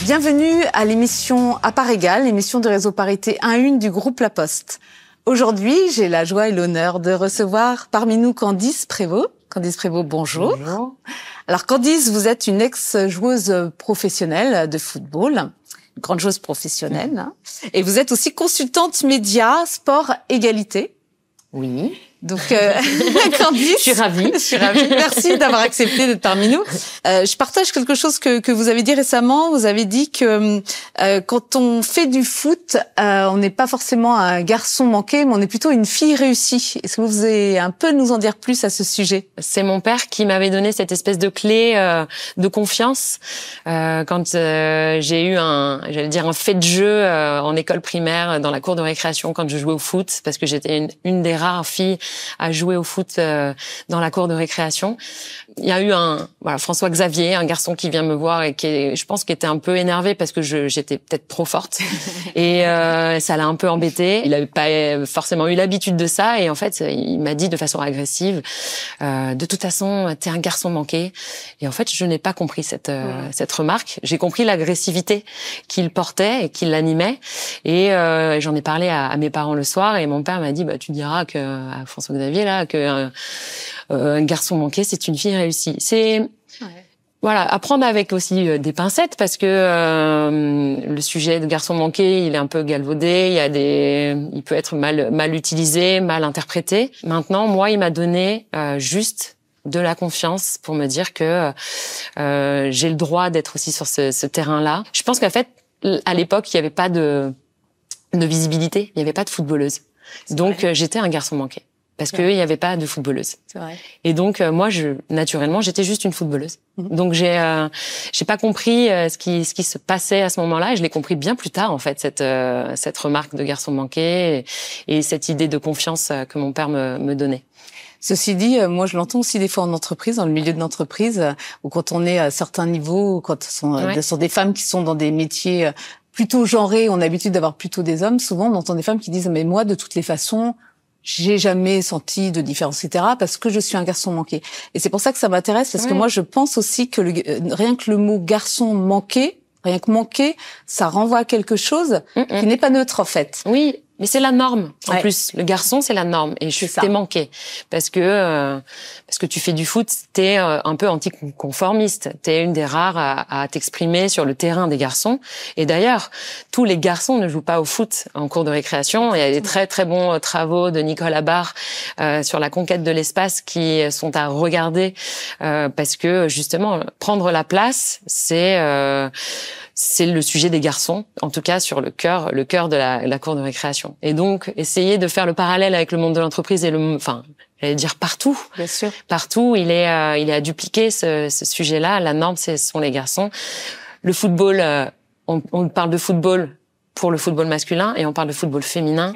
Bienvenue à l'émission À part égale, l'émission de réseau Parité 1-1 du groupe La Poste. Aujourd'hui, j'ai la joie et l'honneur de recevoir parmi nous Candice Prévost. Candice Prévost, bonjour. Bonjour. Alors Candice, vous êtes une ex-joueuse professionnelle de football, une grande joueuse professionnelle, hein, et vous êtes aussi consultante média, sport, égalité. Oui. Donc, Candice, Je suis ravie. Merci d'avoir accepté d'être parmi nous. Je partage quelque chose que vous avez dit récemment. Vous avez dit que quand on fait du foot, on n'est pas forcément un garçon manqué, mais on est plutôt une fille réussie. Est-ce que vous pouvez un peu nous en dire plus à ce sujet? C'est mon père qui m'avait donné cette espèce de clé de confiance quand j'ai eu un fait de jeu en école primaire dans la cour de récréation quand je jouais au foot, parce que j'étais une des rares filles à jouer au foot dans la cour de récréation. Il y a eu François Xavier, un garçon qui vient me voir et je pense qu'il était un peu énervé parce que j'étais peut-être trop forte et ça l'a un peu embêté. Il avait pas forcément eu l'habitude de ça et en fait, il m'a dit de façon agressive de toute façon, t'es un garçon manqué. Et en fait, je n'ai pas compris cette remarque. J'ai compris l'agressivité qu'il portait et qu'il l'animait et j'en ai parlé à mes parents le soir et mon père m'a dit tu diras à François Xavier là que un garçon manqué, c'est une fille réussie. C'est apprendre avec aussi des pincettes parce que le sujet de garçon manqué, il est un peu galvaudé, il peut être mal utilisé, mal interprété. Maintenant, moi, il m'a donné juste de la confiance pour me dire que j'ai le droit d'être aussi sur ce terrain-là. Je pense qu'en fait, à l'époque, il n'y avait pas de visibilité, il n'y avait pas de footballeuse. Donc j'étais un garçon manqué. Parce qu'il n'y avait pas de footballeuse. C'est vrai. Et donc moi, naturellement, j'étais juste une footballeuse. Donc j'ai pas compris ce qui se passait à ce moment-là, et je l'ai compris bien plus tard en fait cette remarque de garçon manqué et cette idée de confiance que mon père me donnait. Ceci dit, moi je l'entends aussi des fois en entreprise, dans le milieu de l'entreprise, ou quand on est à certains niveaux, ou quand ce sont des femmes qui sont dans des métiers plutôt genrés, on a l'habitude d'avoir plutôt des hommes. Souvent, on entend des femmes qui disent mais moi, de toutes les façons, j'ai jamais senti de différence, etc., parce que je suis un garçon manqué. Et c'est pour ça que ça m'intéresse, parce que moi, je pense aussi que rien que le mot garçon manqué, rien que manqué, ça renvoie à quelque chose qui n'est pas neutre, en fait. Oui, mais c'est la norme. En plus, le garçon, c'est la norme. Et t'es manqué. Parce que tu fais du foot, t'es un peu anticonformiste. T'es une des rares à t'exprimer sur le terrain des garçons. Et d'ailleurs, tous les garçons ne jouent pas au foot en cours de récréation. Il y a des très, très bons travaux de Nicolas Barre sur la conquête de l'espace qui sont à regarder parce que, justement, prendre la place, c'est le sujet des garçons, en tout cas sur le cœur de la cour de récréation. Et donc, essayer de faire le parallèle avec le monde de l'entreprise et j'allais dire partout. Bien sûr. Partout, il est à dupliquer ce sujet-là. La norme, ce sont les garçons. Le football, on parle de football pour le football masculin et on parle de football féminin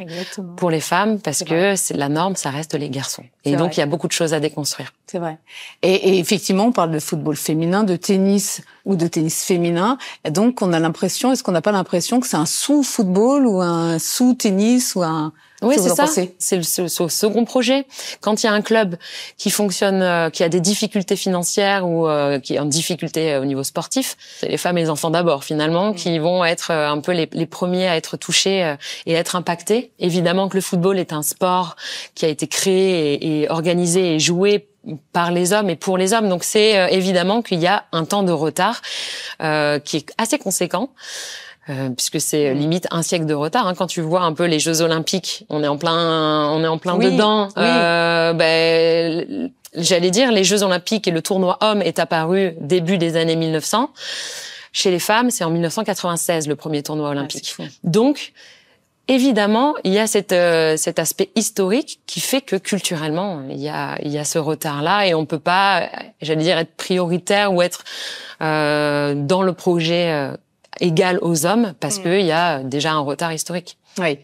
pour les femmes parce que c'est la norme, ça reste les garçons. Et donc, il y a beaucoup de choses à déconstruire. C'est vrai. Et effectivement, on parle de football féminin, de tennis ou de tennis féminin. Et donc, on a l'impression, est-ce qu'on n'a pas l'impression que c'est un sous-football ou un sous-tennis ou un... Oui, c'est ça. C'est le second projet. Quand il y a un club qui fonctionne, qui a des difficultés financières ou qui est en difficulté au niveau sportif, c'est les femmes et les enfants d'abord, finalement, qui vont être un peu les premiers à être touchés et être impactés. Évidemment que le football est un sport qui a été créé et organisé et joué par les hommes et pour les hommes. Donc c'est évidemment qu'il y a un temps de retard qui est assez conséquent. Puisque c'est limite un siècle de retard. Quand tu vois un peu les Jeux Olympiques, on est en plein dedans. J'allais dire, les Jeux Olympiques et le tournoi homme est apparu début des années 1900. Chez les femmes, c'est en 1996 le premier tournoi olympique. Donc, évidemment, il y a cet aspect historique qui fait que culturellement, il y a ce retard-là et on peut pas, j'allais dire, être prioritaire ou être dans le projet égal aux hommes parce qu'il y a déjà un retard historique. Oui.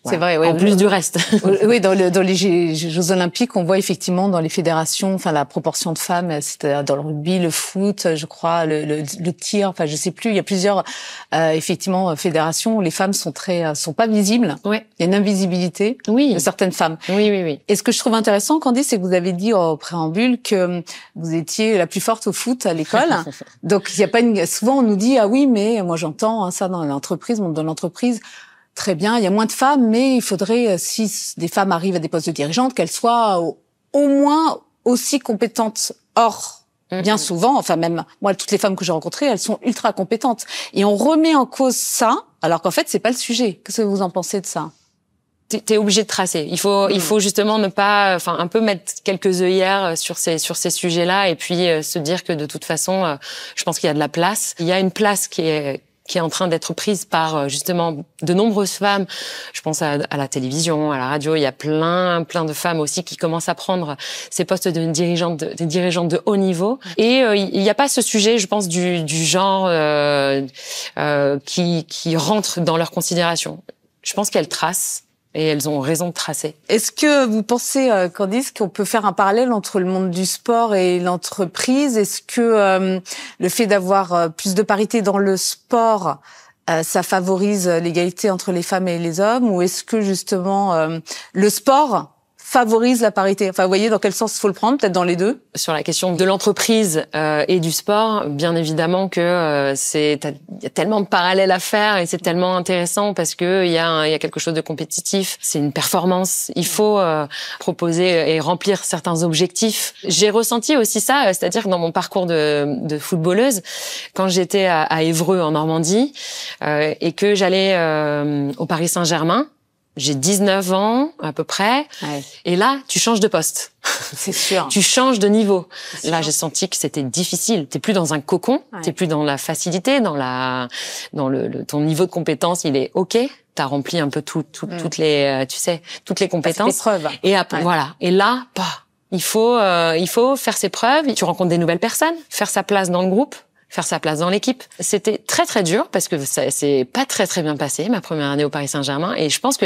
C'est vrai, oui. En plus du reste. Oui, dans les Jeux Olympiques, on voit effectivement dans les fédérations, enfin la proportion de femmes, c'est dans le rugby, le foot, je crois, le tir, enfin je sais plus. Il y a plusieurs effectivement fédérations où les femmes sont pas visibles. Oui. Il y a une invisibilité de certaines femmes. Oui. Et ce que je trouve intéressant, Candice, c'est que vous avez dit au préambule que vous étiez la plus forte au foot à l'école. Donc il y a pas souvent on nous dit ah oui mais moi j'entends ça dans l'entreprise, dans l'entreprise. Très bien, il y a moins de femmes, mais il faudrait, si des femmes arrivent à des postes de dirigeantes, qu'elles soient au moins aussi compétentes. Or, bien souvent, enfin même moi, toutes les femmes que j'ai rencontrées, elles sont ultra compétentes. Et on remet en cause ça, alors qu'en fait, c'est pas le sujet. Qu'est-ce que vous en pensez de ça ? T'es obligé de tracer. Il faut justement ne pas, enfin, un peu mettre quelques œillères sur ces sujets-là, et puis se dire que de toute façon, je pense qu'il y a de la place. Il y a une place qui est en train d'être prise par justement de nombreuses femmes. Je pense à la télévision, à la radio. Il y a plein de femmes aussi qui commencent à prendre ces postes de dirigeantes de haut niveau. Et il n'y a pas ce sujet, je pense, du genre qui rentre dans leurs considérations. Je pense qu'elles tracent. Et elles ont raison de tracer. Est-ce que vous pensez, Candice, qu'on peut faire un parallèle entre le monde du sport et l'entreprise ? Est-ce que le fait d'avoir plus de parité dans le sport, ça favorise l'égalité entre les femmes et les hommes ? Ou est-ce que justement le sport favorise la parité? Enfin, vous voyez dans quel sens il faut le prendre, peut-être dans les deux. Sur la question de l'entreprise et du sport, bien évidemment que il y a tellement de parallèles à faire et c'est tellement intéressant parce que il y a quelque chose de compétitif. C'est une performance. Il faut proposer et remplir certains objectifs. J'ai ressenti aussi ça, c'est-à-dire que dans mon parcours de footballeuse, quand j'étais à Évreux en Normandie et que j'allais au Paris Saint-Germain. J'ai 19 ans, à peu près. Ouais. Et là, tu changes de poste. C'est sûr. Tu changes de niveau. Là, j'ai senti que c'était difficile. T'es plus dans un cocon. Ouais. T'es plus dans la facilité, ton niveau de compétence, il est OK. T'as rempli un peu toutes les, toutes les compétences. T'as fait tes preuves. Et après, voilà. Et là, il faut faire ses preuves. Tu rencontres des nouvelles personnes, faire sa place dans le groupe. Faire sa place dans l'équipe. C'était très très dur parce que ça s'est pas très très bien passé ma première année au Paris Saint-Germain et je pense que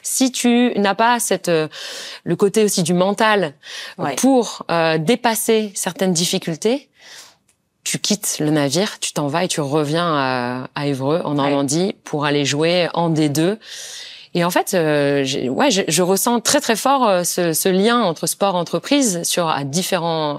si tu n'as pas le côté aussi du mental pour dépasser certaines difficultés, tu quittes le navire, tu t'en vas et tu reviens à Évreux en Normandie pour aller jouer en D2. Et en fait, je ressens très très fort ce lien entre sport et entreprise à différents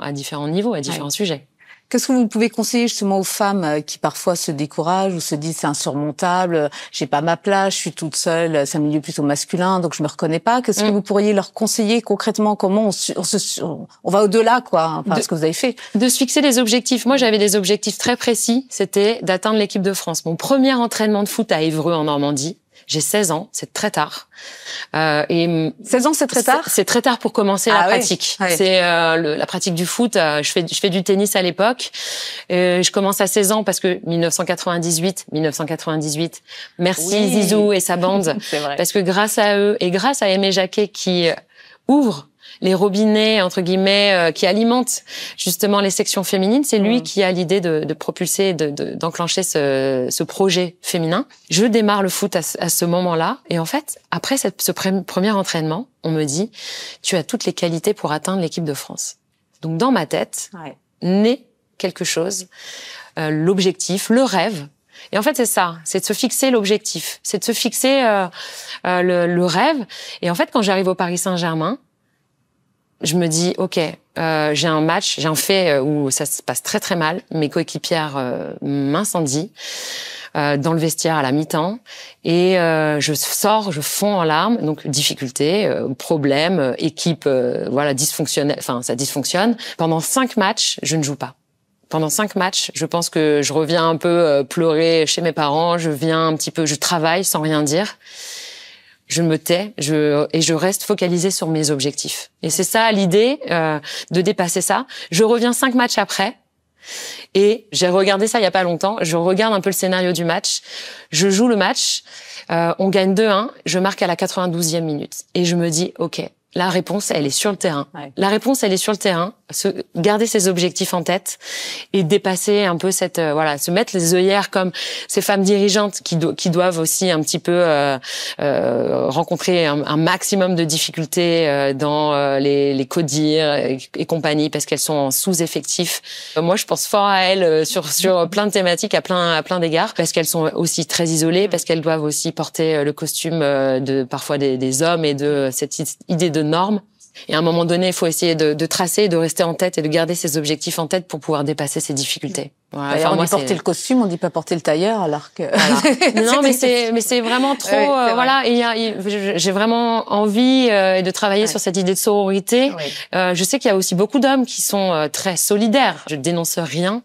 niveaux, à différents sujets. Qu'est-ce que vous pouvez conseiller justement aux femmes qui parfois se découragent ou se disent c'est insurmontable, j'ai pas ma place, je suis toute seule, c'est un milieu plutôt masculin donc je me reconnais pas. Qu'est-ce que vous pourriez leur conseiller concrètement? Comment on va au-delà quoi, ce que vous avez fait? De se fixer des objectifs. Moi j'avais des objectifs très précis, c'était d'atteindre l'équipe de France. Mon premier entraînement de foot à Évreux en Normandie. J'ai 16 ans, c'est très tard. 16 ans, c'est très tard? C'est très tard pour commencer la pratique. Ouais. C'est la pratique du foot. Je fais du tennis à l'époque. Je commence à 16 ans parce que 1998. Merci Zizou et sa bande. C'est vrai. Parce que grâce à eux et grâce à Aimé Jacquet qui ouvre les robinets, entre guillemets, qui alimentent justement les sections féminines. C'est lui qui a l'idée de propulser, d'enclencher ce projet féminin. Je démarre le foot à ce moment-là. Et en fait, après ce premier entraînement, on me dit, tu as toutes les qualités pour atteindre l'équipe de France. Donc, dans ma tête, naît quelque chose, l'objectif, le rêve. Et en fait, c'est ça, c'est de se fixer l'objectif, c'est de se fixer le rêve. Et en fait, quand j'arrive au Paris Saint-Germain, je me dis, OK, j'ai un fait où ça se passe très très mal. Mes coéquipières m'incendient dans le vestiaire à la mi-temps et je fonds en larmes. Donc difficulté, problème, équipe, dysfonctionnelle. Enfin, ça dysfonctionne. Pendant 5 matchs, je ne joue pas. Pendant 5 matchs, je pense que je reviens un peu pleurer chez mes parents. Je travaille sans rien dire. Je me tais et je reste focalisée sur mes objectifs. Et c'est ça l'idée, de dépasser ça. Je reviens 5 matchs après et j'ai regardé ça il y a pas longtemps. Je regarde un peu le scénario du match. Je joue le match, on gagne 2-1, je marque à la 92e minute. Et je me dis, OK, La réponse, elle est sur le terrain. Ouais. La réponse, elle est sur le terrain. Garder ses objectifs en tête et dépasser un peu cette se mettre les œillères comme ces femmes dirigeantes qui doivent aussi un petit peu rencontrer un maximum de difficultés dans les CODIR et compagnie parce qu'elles sont en sous-effectif. Moi, je pense fort à elles sur plein de thématiques à plein d'égards parce qu'elles sont aussi très isolées, parce qu'elles doivent aussi porter le costume de parfois des hommes et de cette idée de normes. Et à un moment donné, il faut essayer de tracer, de rester en tête et de garder ses objectifs en tête pour pouvoir dépasser ces difficultés. Voilà. Enfin, on dit porter le costume, on dit pas porter le tailleur, alors que. Voilà. Non, mais c'est vraiment trop. J'ai vraiment envie de travailler sur cette idée de sororité. Oui. Je sais qu'il y a aussi beaucoup d'hommes qui sont très solidaires. Je dénonce rien.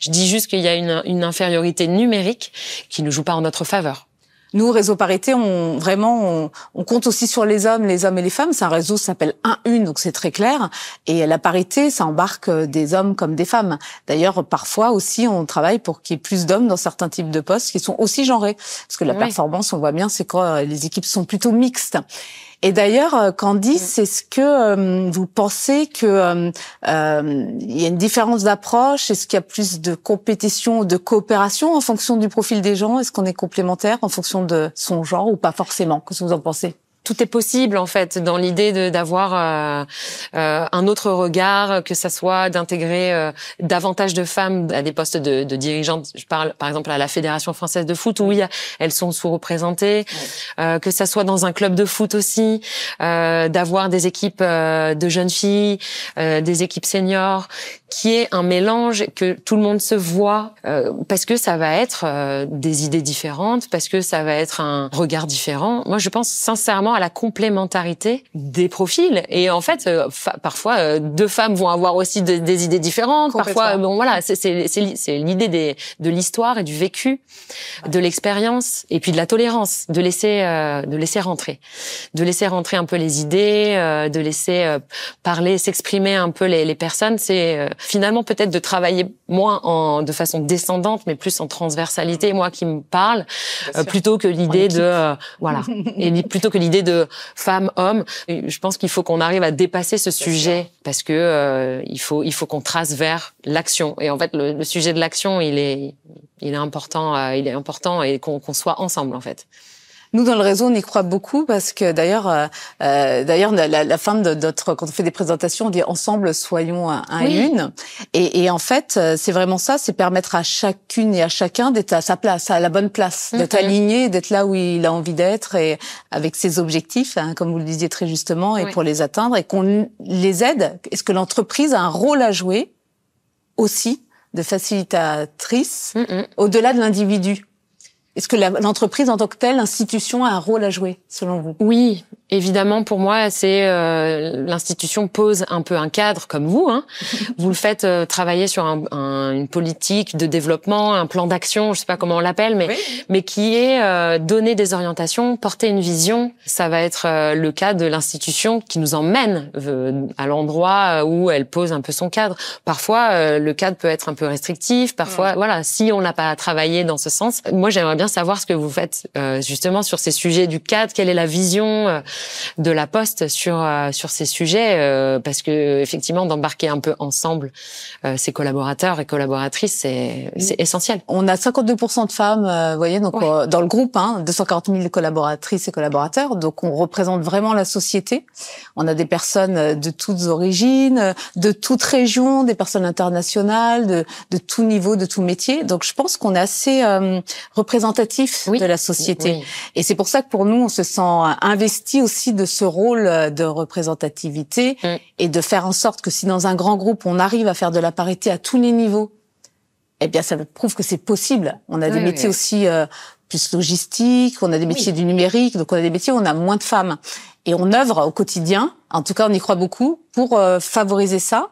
Je dis juste qu'il y a une infériorité numérique qui ne joue pas en notre faveur. Nous, Réseau Parité, on compte aussi sur les hommes et les femmes. C'est un réseau qui s'appelle 1-1, donc c'est très clair. Et la parité, ça embarque des hommes comme des femmes. D'ailleurs, parfois aussi, on travaille pour qu'il y ait plus d'hommes dans certains types de postes qui sont aussi genrés. Parce que la performance, on voit bien, c'est quand les équipes sont plutôt mixtes. Et d'ailleurs, Candice, est-ce que vous pensez que il y a une différence d'approche? Est-ce qu'il y a plus de compétition ou de coopération en fonction du profil des gens? Est-ce qu'on est complémentaires en fonction de son genre ou pas forcément? Qu'est-ce que vous en pensez? Tout est possible en fait dans l'idée d'avoir un autre regard, que ça soit d'intégrer davantage de femmes à des postes de dirigeantes. Je parle par exemple à la Fédération française de foot où elles sont sous-représentées, que ça soit dans un club de foot aussi, d'avoir des équipes de jeunes filles, des équipes seniors, qui est un mélange, que tout le monde se voit, parce que ça va être des idées différentes, parce que ça va être un regard différent. Moi, je pense sincèrement à la complémentarité des profils. Et en fait, parfois, deux femmes vont avoir aussi des idées différentes. Parfois, bon, voilà, c'est l'idée de l'histoire et du vécu, de l'expérience, et puis de la tolérance, de laisser rentrer un peu les idées, de laisser parler, s'exprimer un peu les personnes. C'est finalement peut-être de travailler moins de façon descendante, mais plus en transversalité, moi qui me parle, plutôt que l'idée et plutôt que l'idée de femme-homme. Je pense qu'il faut qu'on arrive à dépasser ce sujet parce que il faut qu'on trace vers l'action. Et en fait, le sujet de l'action, il est important et qu'on soit ensemble en fait. Nous, dans le réseau, on y croit beaucoup parce que d'ailleurs, la fin de notre, quand on fait des présentations, on dit ensemble, soyons une. Et en fait, c'est vraiment ça, c'est permettre à chacune et à chacun d'être à sa place, à la bonne place, d'être aligné, d'être là où il a envie d'être et avec ses objectifs, hein, comme vous le disiez très justement, et pour les atteindre et qu'on les aide. Est-ce que l'entreprise a un rôle à jouer aussi de facilitatrice au-delà de l'individu? Est-ce que l'entreprise en tant que telle, l'institution a un rôle à jouer, selon vous? Oui, évidemment, pour moi, c'est l'institution pose un peu un cadre, comme vous. Hein. Vous le faites travailler sur une politique de développement, un plan d'action, je sais pas comment on l'appelle, mais qui est donner des orientations, porter une vision. Ça va être le cas de l'institution qui nous emmène à l'endroit où elle pose un peu son cadre. Parfois, le cadre peut être un peu restrictif. Parfois, voilà, si on n'a pas travaillé dans ce sens, moi, j'aimerais bien savoir ce que vous faites justement sur ces sujets du cadre. Quelle est la vision de la Poste sur ces sujets parce que effectivement d'embarquer un peu ensemble ses collaborateurs et collaboratrices, c'est essentiel. On a 52% de femmes, vous voyez, donc dans le groupe, 240 000 collaboratrices et collaborateurs. Donc on représente vraiment la société. On a des personnes de toutes origines, de toutes régions, des personnes internationales, de tout niveau, de tout métier. Donc je pense qu'on est assez représentatif de la société. Et c'est pour ça que pour nous, on se sent investi aussi de ce rôle de représentativité et de faire en sorte que si dans un grand groupe, on arrive à faire de la parité à tous les niveaux, eh bien, ça prouve que c'est possible. On a des métiers aussi plus logistiques, on a des métiers du numérique, donc on a des métiers où on a moins de femmes. Et on œuvre au quotidien, en tout cas, on y croit beaucoup, pour favoriser ça.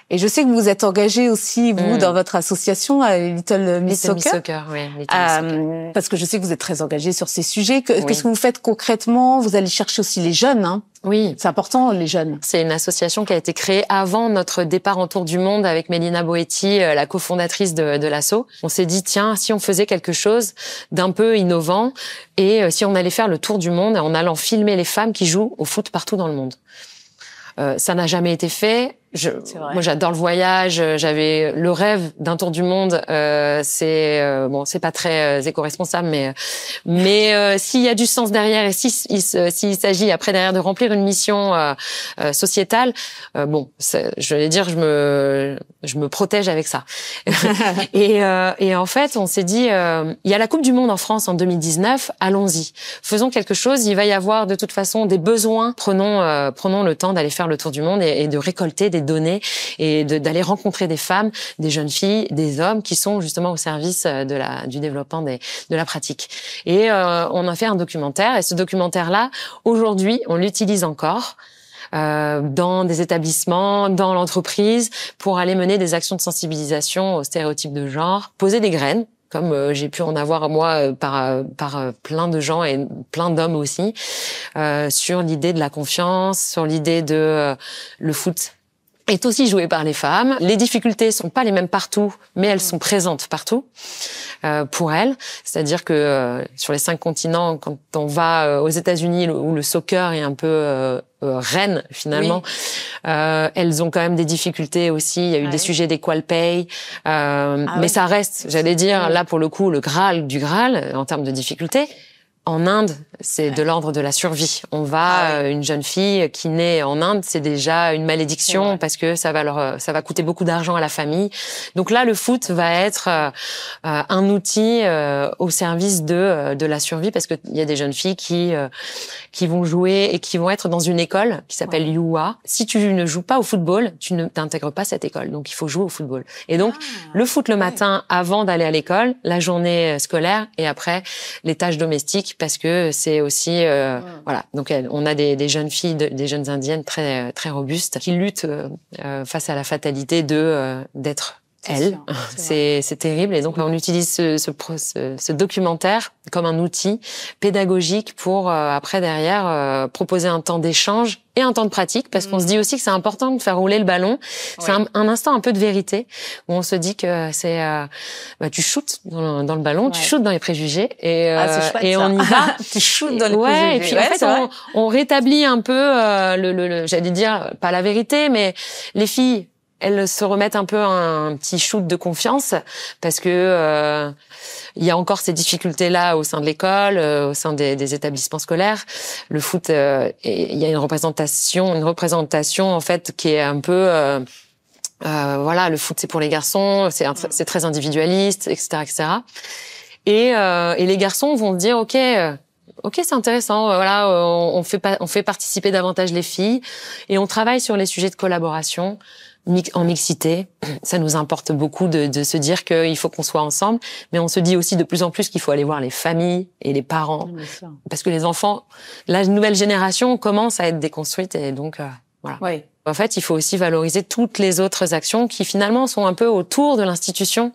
Et je sais que vous êtes engagé aussi, vous, dans votre association, Little Miss Soccer. Parce que je sais que vous êtes très engagé sur ces sujets. Qu'est-ce que vous faites concrètement? Vous allez chercher aussi les jeunes, Oui. C'est important, les jeunes. C'est une association qui a été créée avant notre départ en tour du monde avec Mélina Boetti, la cofondatrice de l'asso. On s'est dit, tiens, si on faisait quelque chose d'un peu innovant et si on allait faire le tour du monde en allant filmer les femmes qui jouent au foot partout dans le monde. Ça n'a jamais été fait. Moi, j'adore le voyage. J'avais le rêve d'un tour du monde. C'est pas très éco-responsable, mais s'il y a du sens derrière et s'il s'agit après derrière de remplir une mission sociétale, je vais dire, je me protège avec ça. et en fait, on s'est dit, il y a la Coupe du Monde en France en 2019. Allons-y, faisons quelque chose. Il va y avoir de toute façon des besoins. Prenons le temps d'aller faire le tour du monde et de récolter des données et d'aller rencontrer des femmes, des jeunes filles, des hommes qui sont justement au service du développement de la pratique. Et on a fait un documentaire, et ce documentaire-là, aujourd'hui, on l'utilise encore dans des établissements, dans l'entreprise, pour aller mener des actions de sensibilisation aux stéréotypes de genre, poser des graines, comme j'ai pu en avoir moi par plein de gens et plein d'hommes aussi, sur l'idée de la confiance, sur l'idée de le foot est aussi joué par les femmes. Les difficultés sont pas les mêmes partout, mais elles sont présentes partout pour elles. C'est-à-dire que sur les 5 continents, quand on va aux États-Unis où le soccer est un peu reine finalement, elles ont quand même des difficultés aussi. Il y a eu des sujets d'équal pay, mais ça reste, j'allais dire, là pour le coup, le Graal du Graal en termes de difficultés. En Inde, c'est de l'ordre de la survie. On va, une jeune fille qui naît en Inde, c'est déjà une malédiction parce que ça va coûter beaucoup d'argent à la famille. Donc là, le foot va être un outil au service de la survie, parce que il y a des jeunes filles qui vont jouer et qui vont être dans une école qui s'appelle UA. Si tu ne joues pas au football, tu ne t'intègres pas cette école. Donc il faut jouer au football. Et donc le foot le matin avant d'aller à l'école, la journée scolaire et après les tâches domestiques, parce que c'est aussi voilà. Donc on a des jeunes filles, des jeunes indiennes très très robustes qui luttent face à la fatalité d'être elles. C'est terrible. Et donc on utilise ce documentaire comme un outil pédagogique pour après derrière proposer un temps d'échange et un temps de pratique, parce qu'on se dit aussi que c'est important de faire rouler le ballon. C'est un instant un peu de vérité où on se dit que c'est tu shootes dans le ballon, tu shootes dans les préjugés et on y va. Tu shootes dans les préjugés. Et puis en fait on rétablit un peu j'allais dire pas la vérité, mais les filles, elles se remettent un peu un petit shoot de confiance, parce que il y a encore ces difficultés-là au sein de l'école, au sein des établissements scolaires. Le foot, il y a une représentation en fait qui est un peu voilà, le foot c'est pour les garçons, c'est très individualiste, etc., etc. Et les garçons vont dire ok, c'est intéressant. Voilà, on fait participer davantage les filles et on travaille sur les sujets de collaboration. En mixité, ça nous importe beaucoup de se dire qu'il faut qu'on soit ensemble, mais on se dit aussi de plus en plus qu'il faut aller voir les familles et les parents, parce que les enfants, la nouvelle génération commence à être déconstruite, et donc voilà. Oui. En fait, il faut aussi valoriser toutes les autres actions qui finalement sont un peu autour de l'institution.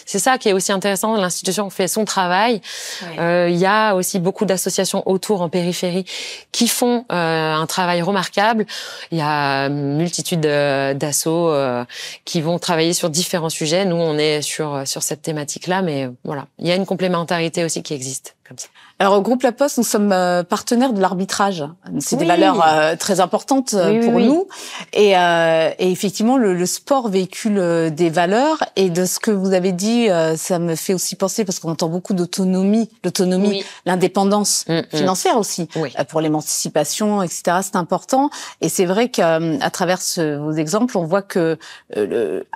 C'est ça qui est aussi intéressant. L'institution fait son travail. Il y a aussi beaucoup d'associations autour, en périphérie, qui font un travail remarquable. Il y a une multitude d'assauts qui vont travailler sur différents sujets. Nous, on est sur cette thématique-là, mais voilà, il y a une complémentarité aussi qui existe comme ça. Alors, au groupe La Poste, nous sommes partenaires de l'arbitrage. C'est des valeurs très importantes pour nous. Et effectivement, le sport véhicule des valeurs. Et de ce que vous avez dit, ça me fait aussi penser, parce qu'on entend beaucoup l'autonomie, l'indépendance financière aussi, pour l'émancipation, etc. C'est important. Et c'est vrai qu'à travers vos exemples, on voit que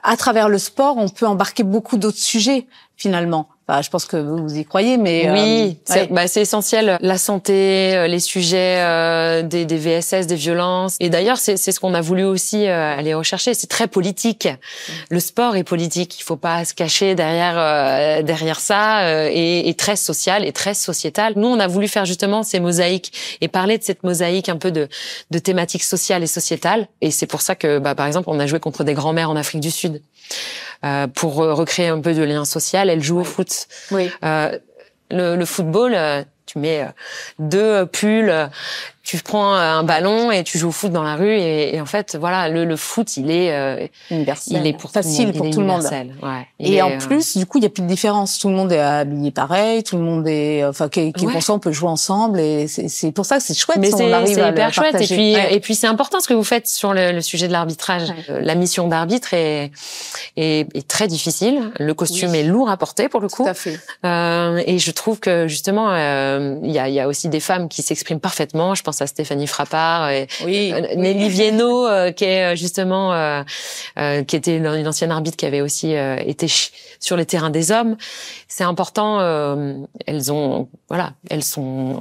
à travers le sport, on peut embarquer beaucoup d'autres sujets, finalement. Enfin, je pense que vous y croyez, mais oui, c'est essentiel. La santé, les sujets des VSS, des violences. Et d'ailleurs, c'est ce qu'on a voulu aussi aller rechercher. C'est très politique. Le sport est politique. Il faut pas se cacher derrière ça. Et très social et très sociétal. Nous, on a voulu faire justement ces mosaïques et parler de cette mosaïque un peu de thématiques sociales et sociétales. Et c'est pour ça que, par exemple, on a joué contre des grands-mères en Afrique du Sud. Pour recréer un peu de lien social, elles jouent au foot. Le football, tu mets 2 pulls, tu prends un ballon et tu joues au foot dans la rue et en fait voilà le foot il est universel, il est pour facile tout le monde, pour tout le monde. Ouais, et en plus du coup il y a plus de différence, tout le monde est habillé pareil, tout le monde est qui conscient, on peut jouer ensemble et c'est pour ça que c'est chouette. Mais on arrive à hyper le chouette partager. et puis c'est important ce que vous faites sur le sujet de l'arbitrage. La mission d'arbitre est très difficile, le costume est lourd à porter pour le coup. Tout à fait. Et je trouve que justement il y a aussi des femmes qui s'expriment parfaitement. Je pense à Stéphanie Frappard et Nelly Viennot qui est justement qui était une ancienne arbitre qui avait aussi été sur les terrains des hommes. C'est important. Elles sont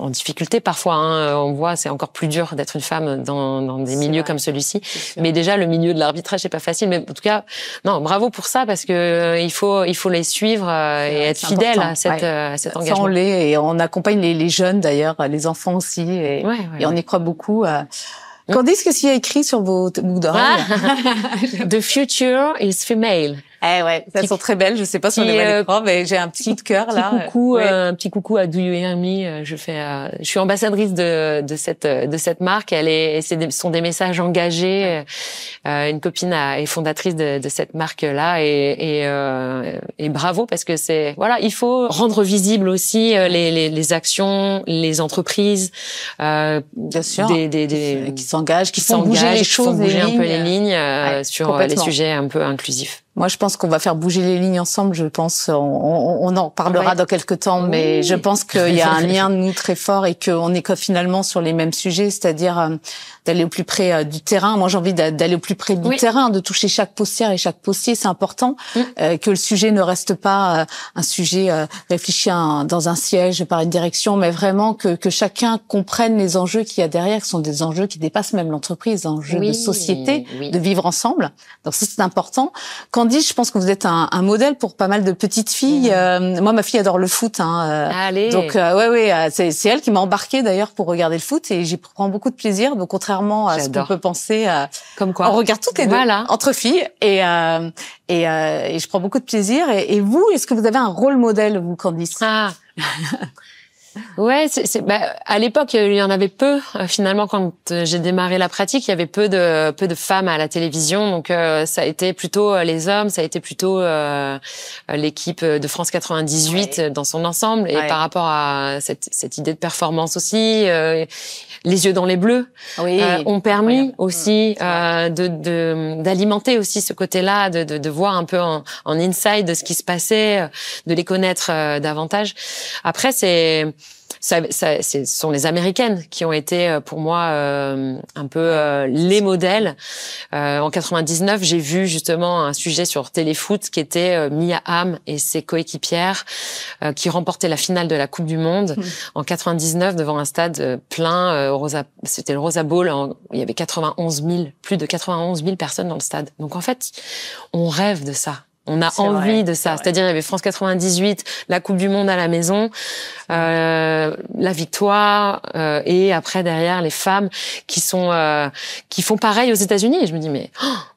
en difficulté parfois. On voit, c'est encore plus dur d'être une femme dans des milieux comme celui-ci. Mais déjà le milieu de l'arbitrage c'est pas facile. Mais en tout cas, non, bravo pour ça parce que il faut les suivre et être fidèle à cet engagement. Ça, on l'est et on accompagne les jeunes d'ailleurs, les enfants aussi et on y croit beaucoup. Candice, qu'est-ce qu'il y a écrit sur vos boucles d'oreilles? The future is female. Elles sont très belles. Je sais pas si on les voit à l'écran, mais j'ai un petit coup de cœur là. Un petit coucou à Do You Hear Me. Je suis ambassadrice de cette marque. Ce sont des messages engagés. Une copine est fondatrice de cette marque là et bravo parce que il faut rendre visible aussi les actions, les entreprises, bien sûr, qui s'engagent, qui font bouger les choses, bouger un peu les lignes sur les sujets un peu inclusifs. Moi, je pense qu'on va faire bouger les lignes ensemble. Je pense, on en parlera dans quelques temps, mais je pense qu'il y a un lien de nous très fort et qu'on est finalement sur les mêmes sujets, c'est-à-dire d'aller au plus près du terrain. Moi, j'ai envie d'aller au plus près du terrain, de toucher chaque postière et chaque postier. C'est important que le sujet ne reste pas un sujet réfléchi dans un siège par une direction, mais vraiment que chacun comprenne les enjeux qu'il y a derrière, qui sont des enjeux qui dépassent même l'entreprise, enjeux de société, de vivre ensemble. Donc ça, c'est important. Candice, je pense que vous êtes un modèle pour pas mal de petites filles. Moi, ma fille adore le foot. Allez. Donc, c'est elle qui m'a embarquée d'ailleurs pour regarder le foot et j'y prends beaucoup de plaisir. Donc, contrairement à ce qu'on peut penser, comme quoi, on regarde toutes les deux entre filles et je prends beaucoup de plaisir. Et vous, est-ce que vous avez un rôle modèle, vous, Candice? Ouais, à l'époque il y en avait peu. Finalement, quand j'ai démarré la pratique, il y avait peu de femmes à la télévision. Donc ça a été plutôt les hommes, ça a été plutôt l'équipe de France 98 dans son ensemble. Et par rapport à cette idée de performance aussi, les yeux dans les bleus ont permis aussi d'alimenter aussi ce côté-là, de voir un peu en inside de ce qui se passait, de les connaître davantage. Après, ce sont les Américaines qui ont été pour moi un peu les modèles. En 99, j'ai vu justement un sujet sur Téléfoot qui était Mia Hamm et ses coéquipières qui remportaient la finale de la Coupe du Monde en 99 devant un stade plein. C'était le Rosa Bowl. Il y avait plus de 91 000 personnes dans le stade. Donc en fait, on rêve de ça. On a envie de ça. C'est-à-dire, il y avait France 98, la Coupe du Monde à la maison, la victoire, et après, derrière, les femmes qui font pareil aux États-Unis. Et je me dis, mais,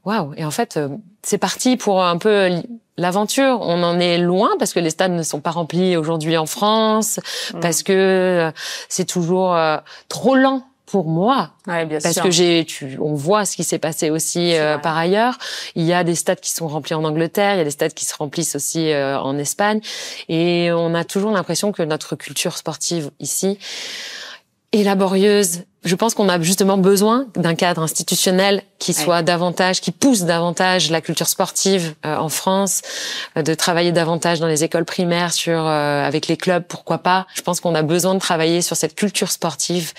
waouh! Et en fait, c'est parti pour un peu l'aventure. On en est loin parce que les stades ne sont pas remplis aujourd'hui en France, parce que c'est toujours trop lent. Pour moi, parce que on voit ce qui s'est passé aussi par ailleurs. Il y a des stades qui sont remplis en Angleterre, il y a des stades qui se remplissent aussi en Espagne, et on a toujours l'impression que notre culture sportive ici est laborieuse. Je pense qu'on a justement besoin d'un cadre institutionnel qui soit qui pousse davantage la culture sportive en France, de travailler davantage dans les écoles primaires avec les clubs, pourquoi pas. Je pense qu'on a besoin de travailler sur cette culture sportive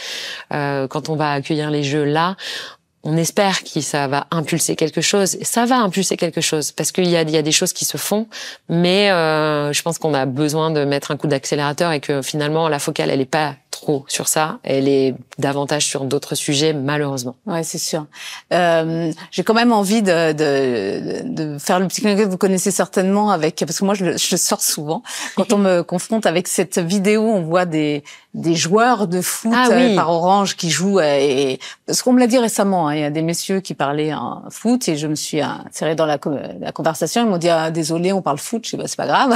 quand on va accueillir les Jeux là. On espère que ça va impulser quelque chose. Ça va impulser quelque chose parce qu'il y a des choses qui se font, mais je pense qu'on a besoin de mettre un coup d'accélérateur et que finalement la focale elle est pas trop sur ça, elle est davantage sur d'autres sujets malheureusement. Ouais, c'est sûr. J'ai quand même envie de faire le petit clin d'œil que vous connaissez certainement parce que moi je le sors souvent quand on me confronte avec cette vidéo, on voit des des joueurs de foot par Orange qui jouent. Et parce qu'on me l'a dit récemment, hein, il y a des messieurs qui parlaient en foot et je me suis insérée dans la conversation. Ils m'ont dit désolé, on parle foot. Je dis c'est pas grave.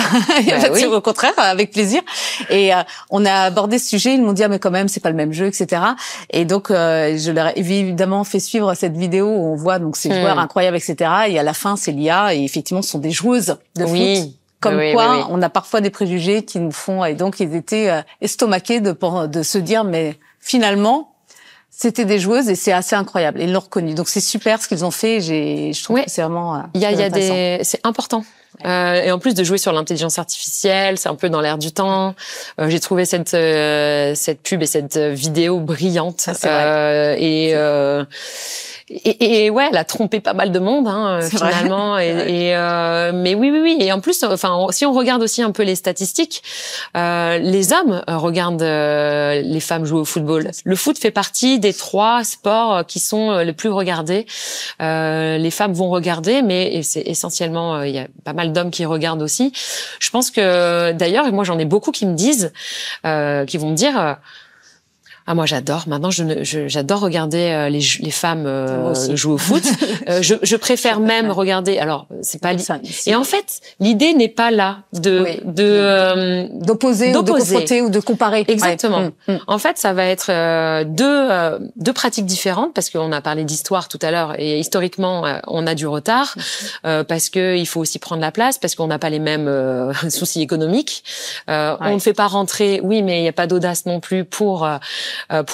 Au contraire, avec plaisir. Et on a abordé ce sujet. Ils m'ont dit mais quand même c'est pas le même jeu, etc. Et donc je leur ai évidemment fait suivre cette vidéo où on voit donc ces joueurs incroyables, etc. Et à la fin c'est l'IA et effectivement ce sont des joueuses de foot. Comme quoi, on a parfois des préjugés qui nous font... Et donc, ils étaient estomaqués de se dire, mais finalement, c'était des joueuses et c'est assez incroyable. Et ils l'ont reconnu. Donc, c'est super ce qu'ils ont fait. Je trouve que c'est vraiment c'est important. Et en plus de jouer sur l'intelligence artificielle, c'est un peu dans l'air du temps. J'ai trouvé cette pub et cette vidéo brillante. Et ouais, elle a trompé pas mal de monde, hein, finalement. Mais oui. Et en plus, enfin, si on regarde aussi un peu les statistiques, les hommes regardent les femmes jouer au football. Le foot fait partie des 3 sports qui sont les plus regardés. Les femmes vont regarder, mais c'est essentiellement, il y a pas mal d'hommes qui regardent aussi. Je pense que, d'ailleurs, et moi j'en ai beaucoup qui me disent, qui vont me dire. Moi j'adore. Maintenant j'adore regarder les femmes jouer au foot. Je préfère même regarder. Alors c'est pas et en fait l'idée n'est pas là d'opposer ou de confronter ou de comparer. Exactement. En fait ça va être deux pratiques différentes parce qu'on a parlé d'histoire tout à l'heure et historiquement on a du retard parce que il faut aussi prendre la place parce qu'on n'a pas les mêmes soucis économiques. On ne fait pas rentrer. Oui mais il n'y a pas d'audace non plus pour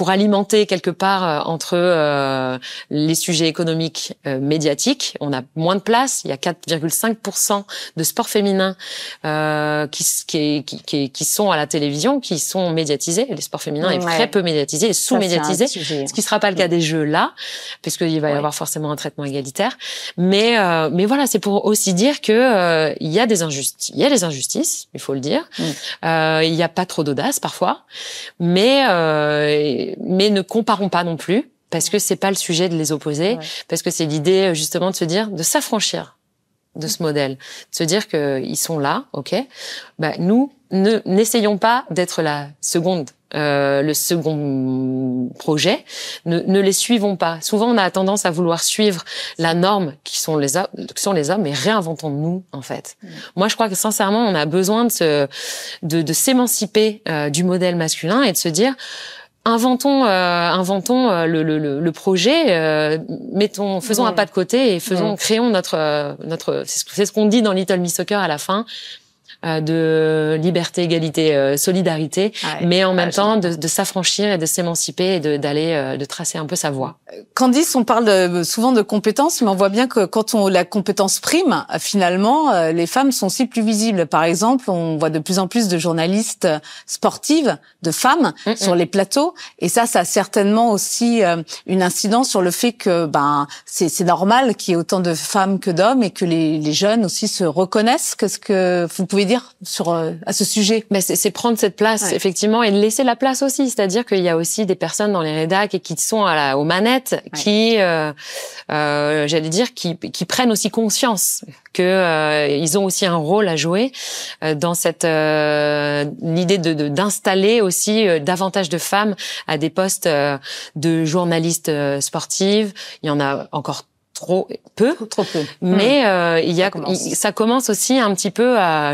alimenter quelque part entre les sujets économiques médiatiques. On a moins de place. Il y a 4,5% de sports féminins qui sont à la télévision, qui sont médiatisés. Les sports féminins est très peu médiatisé, et sous-médiatisé. Ce qui sera pas le cas des jeux là, puisqu'il va y avoir forcément un traitement égalitaire. Mais voilà, c'est pour aussi dire que il y a des injustices, il faut le dire. Il y a pas trop d'audace parfois, mais ne comparons pas non plus, parce que c'est pas le sujet de les opposer, parce que c'est l'idée justement de se dire, de s'affranchir de ce modèle, de se dire que ils sont là, ok. Nous n'essayons pas d'être le second projet, ne les suivons pas. Souvent, on a tendance à vouloir suivre la norme qui sont les hommes, mais réinventons-nous en fait. Moi, je crois que sincèrement, on a besoin de s'émanciper du modèle masculin et de se dire inventons le projet, faisons un pas de côté et créons notre c'est ce qu'on dit dans Little Miss Soccer à la fin. De liberté, égalité, solidarité, mais en même temps de s'affranchir et de s'émanciper et d'aller de tracer un peu sa voie. Candice, on parle souvent de compétences, mais on voit bien que quand la compétence prime, finalement, les femmes sont aussi plus visibles. Par exemple, on voit de plus en plus de journalistes sportives, de femmes, sur les plateaux, et ça a certainement aussi une incidence sur le fait que c'est normal qu'il y ait autant de femmes que d'hommes et que les jeunes aussi se reconnaissent. Qu'est-ce que vous pouvez dire à ce sujet? C'est prendre cette place, effectivement, et laisser la place aussi. C'est-à-dire qu'il y a aussi des personnes dans les rédacs et qui sont aux manettes, qui, j'allais dire, qui prennent aussi conscience que ils ont aussi un rôle à jouer dans cette l'idée d'installer aussi davantage de femmes à des postes de journalistes sportives. Il y en a encore trop peu. Mais ça commence aussi un petit peu à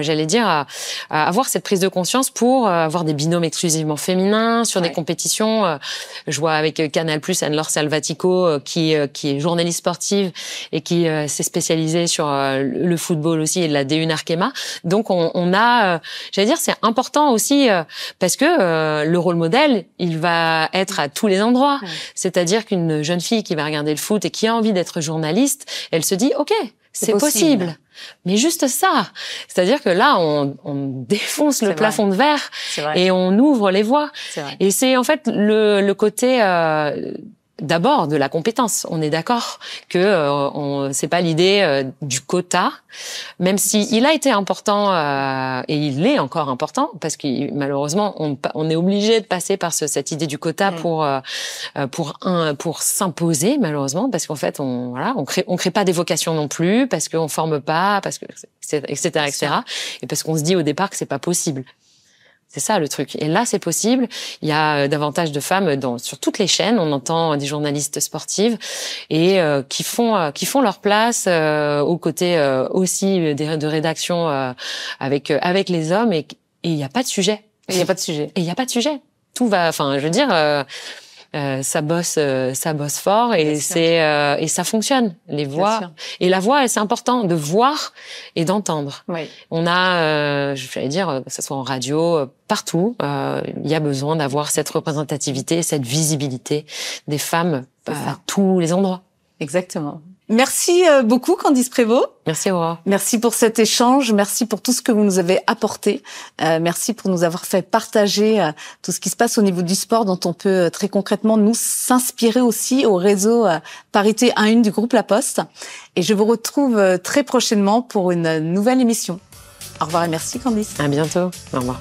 avoir cette prise de conscience pour avoir des binômes exclusivement féminins sur des compétitions. Je vois avec Canal+, Anne-Laure Salvatico qui est journaliste sportive et qui s'est spécialisée sur le football aussi et de la D1 Arkema. Donc on a, c'est important aussi parce que le rôle modèle, il va être à tous les endroits. C'est-à-dire qu'une jeune fille qui va regarder le foot et qui a envie d'être journaliste, elle se dit, OK, c'est possible. Mais juste ça. C'est-à-dire que là, on défonce le plafond de verre et on ouvre les voies. Et c'est en fait le côté... d'abord de la compétence. On est d'accord que c'est pas l'idée du quota, même si il a été important et il est encore important parce que malheureusement on est obligé de passer par cette idée du quota pour s'imposer malheureusement parce qu'en fait on crée pas des vocations non plus parce qu'on forme pas parce que etc. et parce qu'on se dit au départ que c'est pas possible. C'est ça le truc. Et là, c'est possible. Il y a davantage de femmes sur toutes les chaînes. On entend des journalistes sportives et qui font leur place aux côtés aussi de rédaction avec les hommes. Et il n'y a pas de sujet. Il n'y a pas de sujet. Et il n'y a pas de sujet. Tout va. Enfin, je veux dire. Ça bosse fort et ça fonctionne. Les voix et la voix, c'est important de voir et d'entendre. Oui. On a, j'allais dire, que ce soit en radio, partout, il y a besoin d'avoir cette représentativité, cette visibilité des femmes à tous les endroits. Exactement. Merci beaucoup, Candice Prévost. Merci, Aurore. Merci pour cet échange. Merci pour tout ce que vous nous avez apporté. Merci pour nous avoir fait partager tout ce qui se passe au niveau du sport, dont on peut très concrètement nous s'inspirer aussi au réseau Parité 1-1 du groupe La Poste. Et je vous retrouve très prochainement pour une nouvelle émission. Au revoir et merci, Candice. À bientôt. Au revoir.